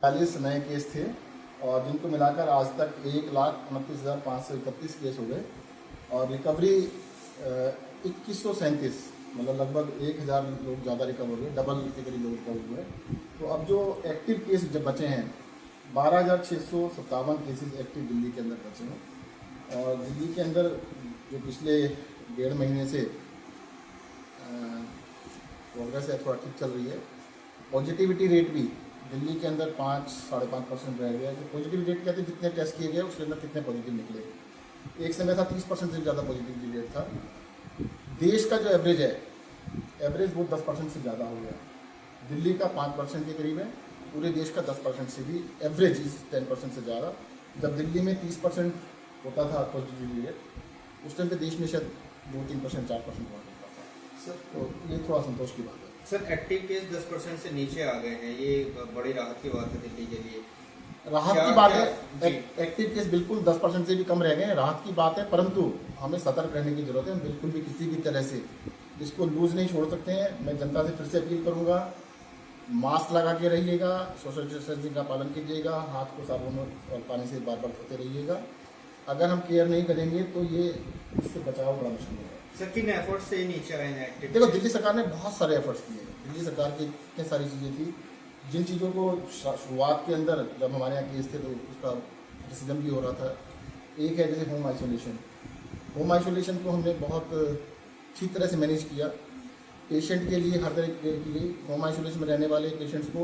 40 नए केस थे और जिनको मिलाकर आज तक 1,29,531 केस हो गए और रिकवरी 2137, मतलब लगभग 1,000 लोग ज़्यादा रिकवर हुए, डबल के करीब लोग रिकवर हुए। तो अब जो एक्टिव केस जब बचे हैं 12,657 केसेस एक्टिव दिल्ली के अंदर बचे हैं और दिल्ली के अंदर जो पिछले 1.5 महीने से प्रोग्रेस है थोड़ा ठीक चल रही है। पॉजिटिविटी रेट भी दिल्ली के अंदर 5-5.5% रह गया। जो पॉजिटिविटी रेट कहते हैं जितने टेस्ट किए गए उसके अंदर कितने पॉजिटिव निकले। एक समय था 30% से ज़्यादा पॉजिटिविटी रेट था। देश का जो एवरेज है, एवरेज वो 10% से ज़्यादा हो गया। दिल्ली का 5% के करीब है, पूरे देश का 10% से भी एवरेज इस 10% से ज़्यादा। जब दिल्ली में 30% होता था पॉजिटिविटी रेट, उस टाइम पे देश में शायद 2-3%, 4% हुआ करता था। सर तो ये थोड़ा संतोष की बात है। सर एक्टिव केस 10% से नीचे आ गए हैं, ये बड़ी राहत की बात है दिल्ली के लिए। राहत की बात है, एक्टिव केस बिल्कुल 10% से भी कम रह गए हैं, राहत की बात है, परंतु हमें सतर्क रहने की जरूरत है। हम बिल्कुल भी किसी भी तरह से इसको लूज नहीं छोड़ सकते हैं। मैं जनता से फिर से अपील करूंगा, मास्क लगा के रहिएगा, सोशल डिस्टेंसिंग का पालन कीजिएगा, हाथ को साबुन और पानी से बार बार धोते रहिएगा। अगर हम केयर नहीं करेंगे तो ये इससे बचाव बड़ा मुश्किल होगा। सर किन एफर्ट्स से नीचे आए हैं एक्टिव? देखो, दिल्ली सरकार ने बहुत सारे एफर्ट्स किए हैं। दिल्ली सरकार की इतनी सारी चीज़ें थी जिन चीज़ों को शुरुआत के अंदर जब हमारे यहाँ केस थे तो उसका डिसीजन भी हो रहा था। एक है जैसे होम आइसोलेशन। होम आइसोलेशन को हमने बहुत ठीक तरह से मैनेज किया। पेशेंट के लिए हर तरह की गई। होम आइसोलेशन में रहने वाले पेशेंट्स को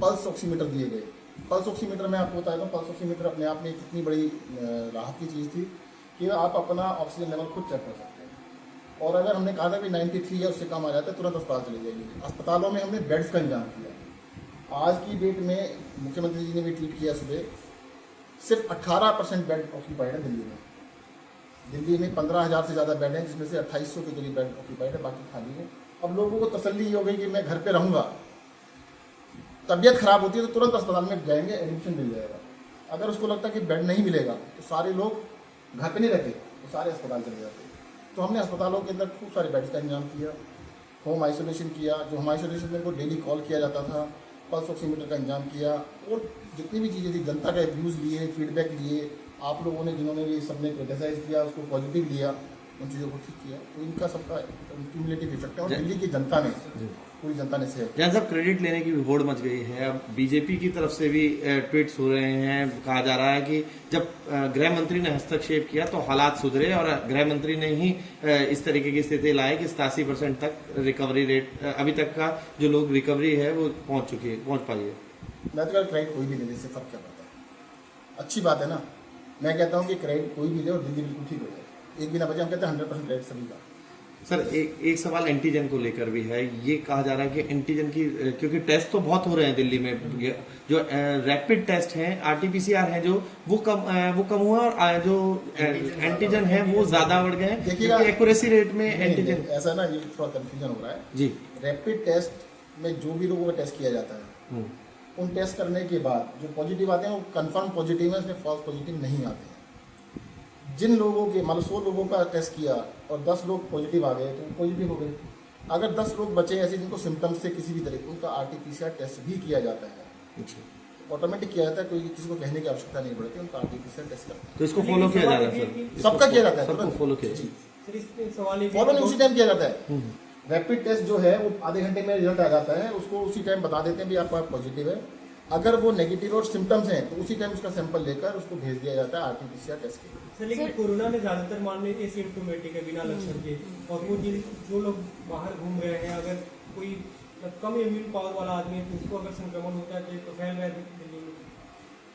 पल्स ऑक्सीमीटर दिए गए। पल्स ऑक्सीमीटर में आपको बताया था, पल्स ऑक्सीमीटर अपने आप में कितनी बड़ी राहत की चीज़ थी कि आप अपना ऑक्सीजन लेवल खुद चेक कर सकते हैं। और अगर हमने कहा था कि 93 या उससे कम आ जाता है तुरंत अस्पताल चले जाइए। अस्पतालों में हमने बेड्स का इंतजाम किया। आज की डेट में मुख्यमंत्री जी ने भी ट्वीट किया सुबह, सिर्फ 18% बेड ऑक्यूपाइड है दिल्ली में। दिल्ली में 15,000 से ज़्यादा बेड हैं, जिसमें से 2,800 के करीब बेड ऑक्यूपाइड है, बाकी खाली है। अब लोगों को तसल्ली ये हो गई कि मैं घर पे रहूँगा, तबीयत खराब होती है तो तुरंत अस्पताल में जाएंगे, एडमिशन मिल जाएगा। अगर उसको लगता है कि बेड नहीं मिलेगा तो सारे लोग घर पे नहीं रहते, तो सारे अस्पताल चले जाते। तो हमने अस्पतालों के अंदर खूब सारे बेड्स का इंतजाम किया, होम आइसोलेशन किया। जो होम आइसोलेशन में को डेली कॉल किया जाता था, पल्स ऑक्सीमीटर का इंतजाम किया और जितनी भी चीज़ें थी जनता का व्यूज़ लिए, फीडबैक लिए। आप लोगों ने जिन्होंने भी सबने क्रिटिसाइज किया उसको पॉजिटिव लिया, उन चीज़ों को ठीक किया। तो इनका सबका क्यूमुलेटिव इफेक्ट है और दिल्ली की जनता ने, पूरी जनता ने सहयोग। जहाँ सब क्रेडिट लेने की भी होड़ मच गई है। अब बीजेपी की तरफ से भी ट्वीट्स हो रहे हैं, कहा जा रहा है कि जब गृह मंत्री ने हस्तक्षेप किया तो हालात सुधरे और गृह मंत्री ने ही इस तरीके की स्थिति लाई कि 87% तक रिकवरी रेट, अभी तक का जो लोग रिकवरी है वो पहुंच पाई है। मैं तो कहता क्रेडिट कोई भी ले, इससे फर्क क्या पड़ता है? अच्छी बात है ना। मैं कहता हूँ कि क्रेडिट कोई भी ले और दिल्ली बिल्कुल ठीक हो जाए, एक भी ना बचे। हम कहते हैं 100% क्रेडिट सभी का। सर एक सवाल एंटीजन को लेकर भी है। ये कहा जा रहा है कि एंटीजन की, क्योंकि टेस्ट तो बहुत हो रहे हैं दिल्ली में, जो रैपिड टेस्ट हैं, आरटीपीसीआर हैं, जो वो कम हुआ और जो एंटीजन है वो ज्यादा बढ़ गए हैं। देखिएगा एक्यूरेसी रेट में एंटीजन ऐसा ना, ये थोड़ा कंफ्यूजन हो रहा है जी। रैपिड टेस्ट में जो भी लोगों का टेस्ट किया जाता है, उन टेस्ट करने के बाद जो पॉजिटिव आते हैं वो कंफर्म पॉजिटिव है, उसमें फॉल्स पॉजिटिव नहीं आते हैं। जिन लोगों के मतलब 100 लोगों का टेस्ट किया और 10 लोग पॉजिटिव आ गए तो पॉजिटिव हो गए। अगर 10 लोग बचे ऐसे जिनको सिम्टम्स से किसी भी तरह, उनका आरटीपीसीआर टेस्ट भी किया जाता है। ऑटोमेटिक किया जाता है, कोई किसी को कहने की आवश्यकता नहीं पड़ती, उनका आरटीपीसीआर टेस्ट करते हैं। तो इसको फॉलो किया जा रहा है सर? सबका किया जाता है, सबको फॉलो किया जी। फॉलो नहीं, उसी टाइम किया जाता है। रैपिड टेस्ट जो है वो आधे घंटे में रिजल्ट आ जाता है, उसको उसी टाइम बता देते हैं भी आपका पॉजिटिव है। अगर वो नेगेटिव और सिम्टम्स हैं तो उसी टाइम उसका सैंपल लेकर उसको भेज दिया जाता है आरटीपीसीआर टेस्ट के लिए। सर लेकिन कोरोना में ज्यादातर मामले एसिम्प्टोमेटिक है, बिना लक्षण के, और वो जो लोग बाहर घूम रहे हैं, अगर कोई कम इम्यून पावर वाला आदमी है तो उसको अगर संक्रमण होता है तो फैल रहा है दिल्ली में।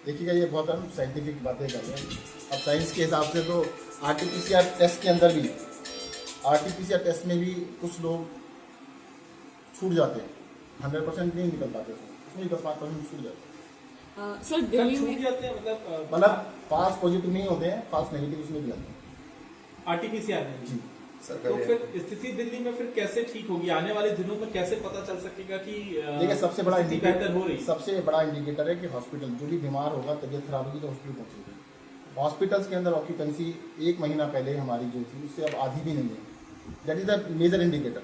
देखिएगा, ये बहुत हम साइंटिफिक बातें कर रहे हैं। अब साइंस के हिसाब से तो आरटीपीसीआर टेस्ट के अंदर भी, आरटीपीसीआर टेस्ट में भी कुछ लोग छूट जाते हैं, 100% नहीं निकल पाते, उसमें 10-5% छूट जाते हैं। सर दिल्ली में छूट जाते हैं, मतलब फास्ट पॉजिटिव नहीं होते हैं, फास्ट नेगेटिव उसमें भी आते हैं। आरटीपीसीआर में जी। तो फिर स्थिति दिल्ली में फिर कैसे ठीक होगी? आने वाले दिनों में कैसे पता चल सकेगा कि देखिए, सबसे बड़ा स्थिति बेहतर हो रही? सबसे बड़ा इंडिकेटर है कि हॉस्पिटल, जो भी बीमार होगा, तबीयत खराब होगी तो हॉस्पिटल पहुंचेगा। हॉस्पिटल्स के अंदर ऑक्यूपेंसी 1 महीना पहले हमारी जो थी उससे अब आधी भी नहीं है। That is the major indicator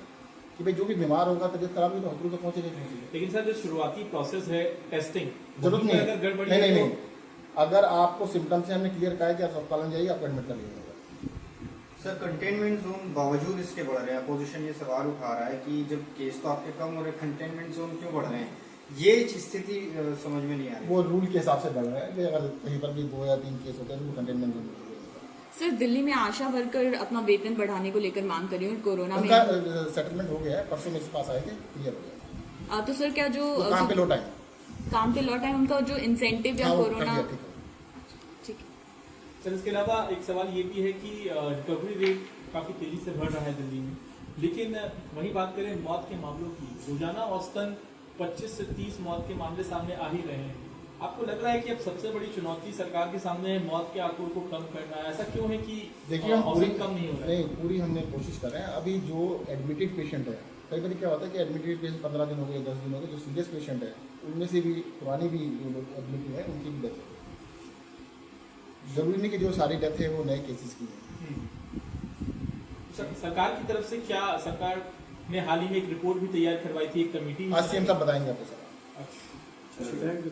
कि भाई जो भी बीमार होगा, तबीयत खराब होगी तो हॉस्पिटल तो पहुंचेगा ही पहुंचेगा। लेकिन सर जो शुरुआती प्रोसेस है टेस्टिंग, जरूरत नहीं अगर है, गड़बड़ी नहीं है नहीं तो- नहीं, अगर आपको सिम्टम्स से हमने क्लियर कहा है कि आप अस्पताल में जाइए, आपको एडमिट कर लिया जाएगा। सर कंटेनमेंट जोन बावजूद इसके बढ़ रहे हैं, अपोजिशन ये सवाल उठा रहा है कि जब केस तो आपके कम हो रहे, कंटेनमेंट जोन क्यों बढ़ रहे हैं? ये स्थिति समझ में नहीं आ रही। वो रूल के हिसाब से बढ़ रहा है कि अगर कहीं पर भी 2 या 3 केस होते हैं तो वो कंटेनमेंट जोन में सर दिल्ली में आशा वर्कर अपना वेतन बढ़ाने को लेकर मांग कर रही हूँ कोरोना में। उनका सेटलमेंट हो गया है, परसों मेरे पास आए थे, क्लियर हो गया। तो सर क्या जो वो काम पे लौट आए। काम पे लौटा है उनका जो इंसेंटिव या हाँ, वो कर कोरोना, दिया, ठीक है। ठीक है। सर इसके अलावा एक सवाल ये भी है कि रिकवरी रेट काफी तेजी से बढ़ रहा है दिल्ली में, लेकिन वही बात करें मौत के मामलों की, रोजाना औसतन 25 से 30 मौत के मामले सामने आ ही रहे हैं। आपको लग रहा है कि अब सबसे बड़ी चुनौती सरकार के सामने है मौत के आंकड़ों को कम करना? ऐसा क्यों है कि देखिए हम पूरी औसत कम नहीं हो रहा है? नहीं, पूरी हमने कोशिश कर रहे हैं। अभी जो एडमिटेड पेशेंट है, कई बार क्या होता है कि एडमिटेड पेशेंट 15 दिन हो गए, 10 दिन हो गए, जो सीरियस पेशेंट है उनमें से भी पुरानी भी जो लोग एडमिट हुए हैं उनकी भी डेथ है। जरूरी नहीं कि जो सारी डेथ है वो नए केसेस की है। सरकार की तरफ से क्या, सरकार ने हाल ही में एक रिपोर्ट भी तैयार करवाई थी, एक कमेटी आज सीएम साहब बताएंगे आपको सर। अच्छा, थैंक यू।